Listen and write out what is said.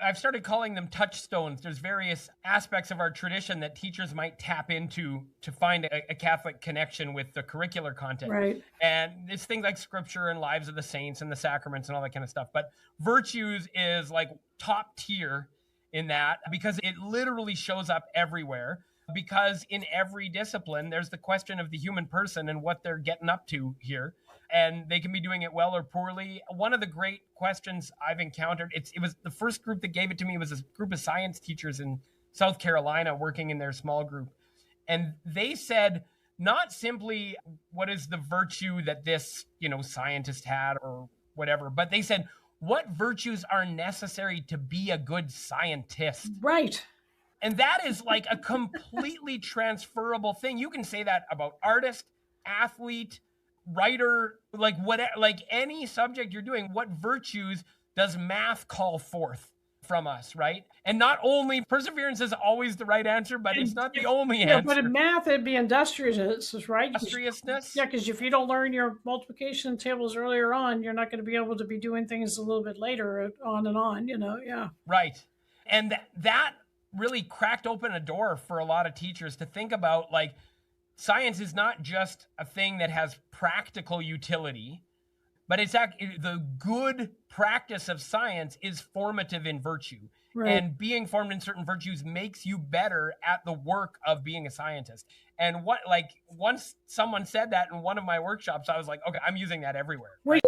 I've started calling them touchstones. There's various aspects of our tradition that teachers might tap into to find a Catholic connection with the curricular content. Right. And it's things like scripture and lives of the saints and the sacraments and all that kind of stuff. But virtues is like top tier in that because it literally shows up everywhere. Because in every discipline, there's the question of the human person and what they're getting up to here. And they can be doing it well or poorly. One of the great questions I've encountered, it was the first group that gave it to me was a group of science teachers in South Carolina working in their small group. And they said, not simply what is the virtue that this, scientist had or whatever, but they said, what virtues are necessary to be a good scientist? Right. And that is like a completely transferable thing. You can say that about artist, athlete, writer, like whatever, like any subject you're doing. What virtues does math call forth from us, right? And not only perseverance is always the right answer, but it's not the only answer. But in math, it'd be industriousness, right? Industriousness. Yeah, because if you don't learn your multiplication tables earlier on, you're not going to be able to be doing things a little bit later on and on, yeah. Right. And that really cracked open a door for a lot of teachers to think about, like, science is not just a thing that has practical utility, but it's actually the good practice of science is formative in virtue. Right. And being formed in certain virtues makes you better at the work of being a scientist. And once someone said that in one of my workshops, I was like, okay, I'm using that everywhere. Wait.